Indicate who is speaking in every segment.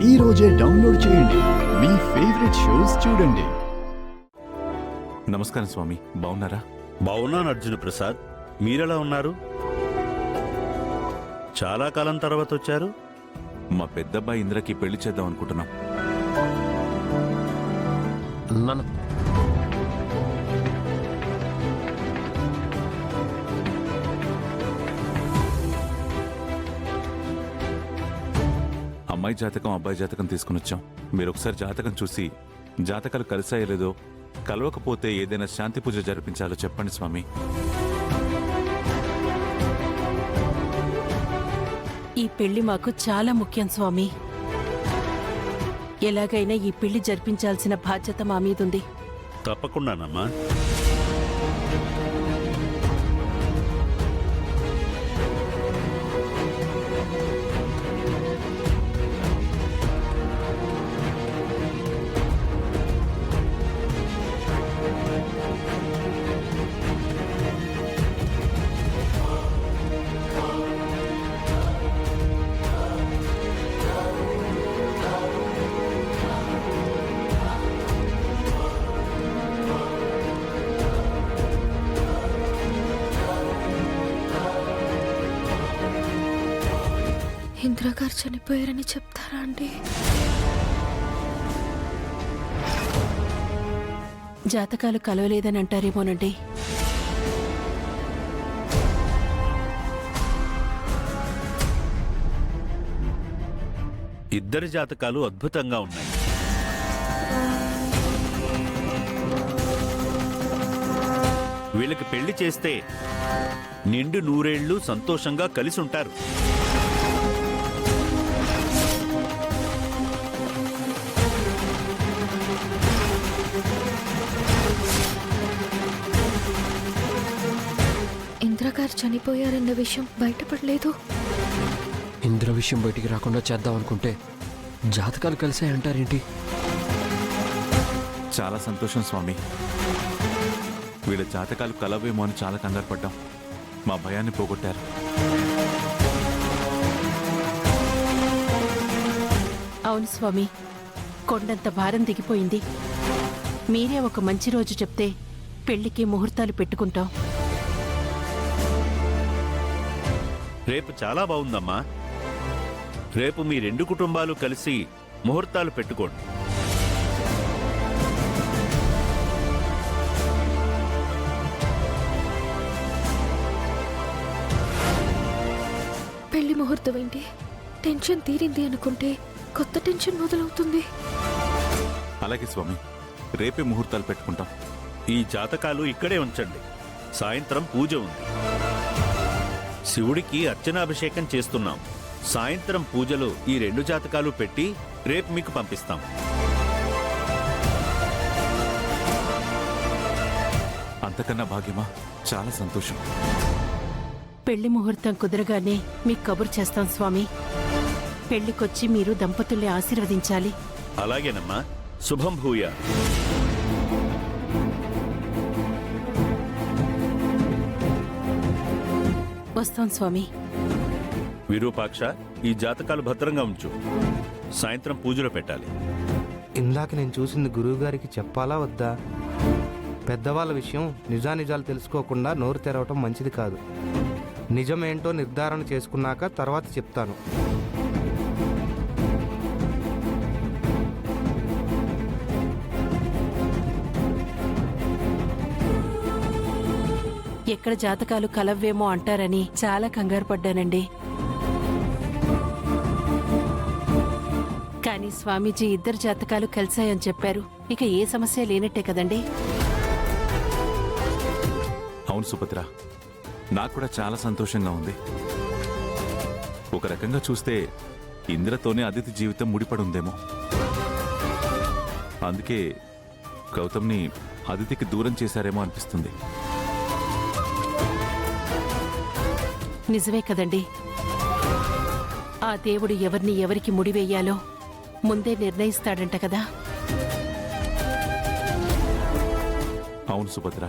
Speaker 1: ఈ రోజే డౌన్లోడ్ చేయండి. మీ ఫేవరెట్ షోస్ చూడండి.
Speaker 2: నమస్కారం స్వామి, బాగున్నారా?
Speaker 3: బాగున్నాను అర్జున ప్రసాద్. మీరెలా ఉన్నారు? చాలా కాలం తర్వాత వచ్చారు.
Speaker 2: మా పెద్దబ్బాయి ఇంద్రకి పెళ్లి చేద్దాం అనుకుంటున్నాం. అమ్మాయి జాతకం అబ్బాయి జాతకం తీసుకుని వచ్చాం. మీరు ఒకసారి జాతకం చూసి జాతకాలు కలిసాయో లేదో, కలవకపోతే ఏదైనా శాంతి పూజ జరిపించాలో చెప్పండి స్వామి.
Speaker 4: ఈ పెళ్లి మాకు చాలా ముఖ్యం స్వామి. ఎలాగైనా ఈ పెళ్లి జరిపించాల్సిన బాధ్యత మా మీదుంది.
Speaker 3: తప్పకుండానమ్మా.
Speaker 5: ఇంద్రగారు చనిపోయారని చెప్తారా అండి?
Speaker 4: జాతకాలు కలవలేదని అంటారేమోనండి.
Speaker 3: ఇద్దరి జాతకాలు అద్భుతంగా ఉన్నాయి. వీళ్ళకి పెళ్లి చేస్తే నిండు నూరేళ్లు సంతోషంగా కలిసి ఉంటారు.
Speaker 5: ఇంద్రగారు చనిపోయారన్న విషయం బయటపడలేదు.
Speaker 6: ఇంద్ర విషయం బయటికి రాకుండా చేద్దాం అనుకుంటే జాతకాలు కలిసాయంటారేంటి?
Speaker 2: చాలా సంతోషం స్వామి. వీళ్ళ జాతకాలు కలవేమో అని చాలా కంగారు పడ్డాం. మా భయాన్ని పోగొట్టారు.
Speaker 4: అవును స్వామి, కొండంత భారం దిగిపోయింది. మీరే ఒక మంచి రోజు చెప్తే పెళ్లికి ముహూర్తాలు పెట్టుకుంటాం.
Speaker 3: రేపు చాలా బాగుందమ్మా. రేపు మీ రెండు కుటుంబాలు కలిసి ముహూర్తాలు పెట్టుకోండి.
Speaker 5: పెళ్లి ముహూర్తం ఏంటి? టెన్షన్ తీరింది అనుకుంటే కొత్త టెన్షన్ మొదలవుతుంది.
Speaker 2: అలాగే స్వామి, రేపే ముహూర్తాలు పెట్టుకుంటాం.
Speaker 3: ఈ జాతకాలు ఇక్కడే ఉంచండి. సాయంత్రం పూజ ఉంది. శివుడికి అర్చనాభిషేకం చేస్తున్నాం. సాయంత్రం పూజలో ఈ రెండు జాతకాలు పెట్టి రేపు మీకు పంపిస్తాం.
Speaker 2: అంతకన్నా భాగ్యమా, చాలా సంతోషం.
Speaker 4: పెళ్లి ముహూర్తం కుదరగానే మీకు కబురు చేస్తాం స్వామి. పెళ్లికొచ్చి మీరు దంపతుల్ని ఆశీర్వదించాలి.
Speaker 3: అలాగేనమ్మా. శుభం భూయా.
Speaker 4: వస్తాం స్వామి.
Speaker 3: విరూపాక్ష, ఈ జాతకాలు భద్రంగా ఉంచు. సాయంత్రం పూజలో పెట్టాలి.
Speaker 7: ఇందాక నేను చూసింది గురువుగారికి చెప్పాలా వద్దా? పెద్దవాళ్ళ విషయం నిజానిజాలు తెలుసుకోకుండా నోరు తెరవటం మంచిది కాదు. నిజమేంటో నిర్ధారణ చేసుకున్నాక తర్వాత చెప్తాను.
Speaker 4: ఎక్కడ జాతకాలు కలవ్వేమో అంటారని చాలా కంగారు పడ్డానండి. కానీ స్వామీజీ ఇద్దరు జాతకాలు కలిశాయని చెప్పారు. ఇక ఏ సమస్య లేనట్టే కదండి.
Speaker 2: అవును సుభద్ర, నాకు కూడా చాలా సంతోషంగా ఉంది. ఒక రకంగా చూస్తే ఇంద్రతోనే అదితి జీవితం ముడిపడి ఉందేమో. అందుకే గౌతమ్ని అదితికి దూరం చేశారేమో అనిపిస్తుంది.
Speaker 4: నిజమే కదండి. ఆ దేవుడు ఎవరిని ఎవరికి ముడివేయాలో ముందే నిర్ణయిస్తాడంట కదా.
Speaker 2: అవును సుభద్ర,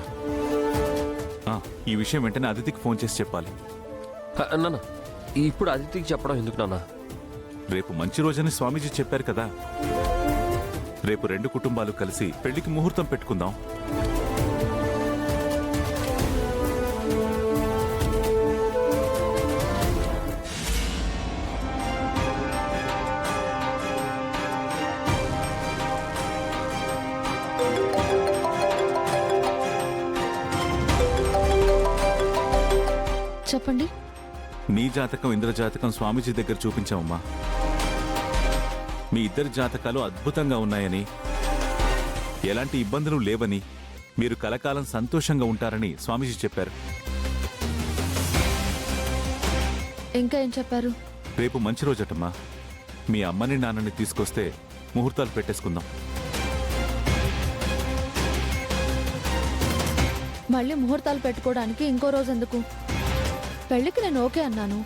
Speaker 2: ఈ విషయం వెంటనే అదితికి ఫోన్ చేసి చెప్పాలి.
Speaker 6: నాన్న, ఇప్పుడు అదితికి చెప్పడం ఎందుకు నాన్న?
Speaker 2: రేపు మంచి రోజని స్వామీజీ చెప్పారు కదా. రేపు 2 కుటుంబాలు కలిసి పెళ్లికి ముహూర్తం పెట్టుకుందాం.
Speaker 5: చెప్పండి.
Speaker 2: నీ జాతకం ఇంద్ర జాతకం స్వామీజీ దగ్గర చూపించామమ్మా. మీ ఇద్దరి జాతకాలు అద్భుతంగా ఉన్నాయని, ఎలాంటి ఇబ్బందులు లేవని, మీరు కలకాలం సంతోషంగా ఉంటారని స్వామీజీ చెప్పారు.
Speaker 5: ఇంకా ఏం చెప్పారు?
Speaker 2: రేపు మంచి రోజటమ్మా. మీ అమ్మని నాన్నని తీసుకొస్తే ముహూర్తాలు పెట్టేసుకుందాం.
Speaker 5: మళ్ళీ ముహూర్తాలు పెట్టుకోవడానికి ఇంకో రోజు ఎందుకు? పెళ్లికి నేను ఓకే అన్నాను,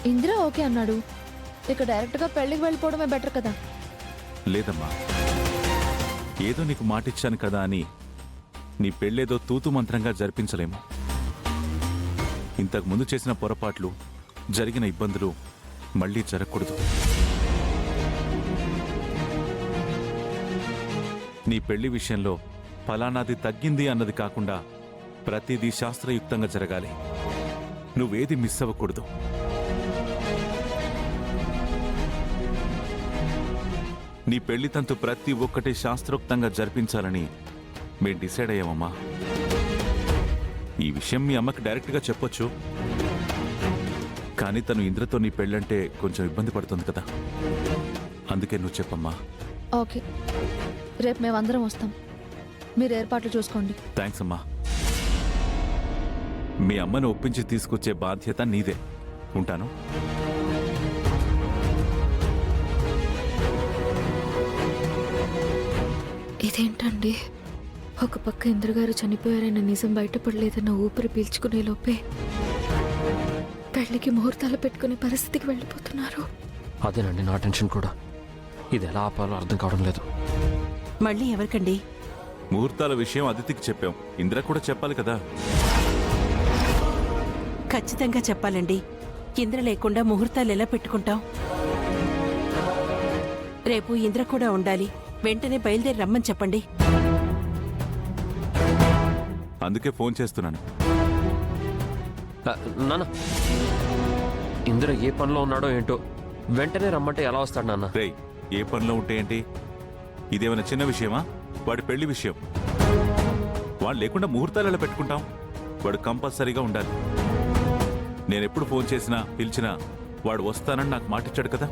Speaker 5: ఇందిరా ఓకే అన్నాడు. ఇక డైరెక్ట్గా పెళ్లికి వెళ్ళిపోవడమే బెటర్ కదా.
Speaker 2: లేదమ్మా, ఏదో నీకు మాటిచ్చాను కదా అని నీ పెళ్ళేదో తూతు మంత్రంగా జరిపించలేము. ఇంతకు ముందు చేసిన పొరపాట్లు, జరిగిన ఇబ్బందులు మళ్ళీ జరగకూడదు. నీ పెళ్లి విషయంలో ఫలానాది తగ్గింది అన్నది కాకుండా ప్రతిదీ శాస్త్రయుక్తంగా జరగాలి. నువ్వేది మిస్ అవ్వకూడదు. నీ పెళ్లి తంతు ప్రతి ఒక్కటి శాస్త్రోక్తంగా జరిపించాలని మేం డిసైడ్ అయ్యామమ్మా. ఈ విషయం మీ అమ్మకి డైరెక్ట్గా చెప్పొచ్చు, కానీ తను ఇంద్రతో నీ పెళ్ళంటే కొంచెం ఇబ్బంది పడుతుంది కదా, అందుకే నువ్వు చెప్పమ్మా.
Speaker 5: ఓకే, రేపు మేమందరం వస్తాం. మీరు ఏర్పాట్లు చూసుకోండి.
Speaker 2: థ్యాంక్స్ అమ్మా. మీ అమ్మను ఒప్పించి తీసుకొచ్చే బాధ్యత నీదే. ఉంటాను.
Speaker 5: ఇదేంటండి, ఒక పక్క ఇంద్రగారు చనిపోయారన్న నిజం బయటపడలేదన్న ఊపిరి పీల్చుకునే లోపే పెళ్లికి ముహూర్తాలు పెట్టుకునే పరిస్థితికి వెళ్ళిపోతున్నారు.
Speaker 6: అదేనండి నా టెన్షన్ కూడా. ఇది ఎలా ఆపాలో అర్థం కావడం లేదు.
Speaker 4: మళ్ళీ ఎవరికండి?
Speaker 2: ముహూర్తాల విషయం అదితికి చెప్పాం, ఇంద్ర కూడా చెప్పాలి కదా.
Speaker 4: ఖచ్చితంగా చెప్పాలండి. ఇంద్ర లేకుండా ముహూర్తాలు ఎలా పెట్టుకుంటాం? రేపు ఇంద్ర కూడా ఉండాలి. వెంటనే బయలుదేరి రమ్మని చెప్పండి.
Speaker 2: అందుకే ఫోన్ చేస్తున్నాను.
Speaker 6: నాన్న, ఇంద్ర ఏ పనిలో ఉన్నాడో ఏంటో, వెంటనే రమ్మంటే ఎలా వస్తాడు నాన్న?
Speaker 2: రేయ్, ఏ పనిలో ఉంటే ఏంటి? ఇదేమైనా చిన్న విషయమా? వాడి పెళ్లి విషయం. వాడు లేకుండా ముహూర్తాలు ఎలా పెట్టుకుంటాం? వాడు కంపల్సరీగా ఉండాలి. నేనెప్పుడు ఫోన్ చేసినా పిలిచినా వాడు వస్తానని నాకు మాటిచ్చాడు కదా.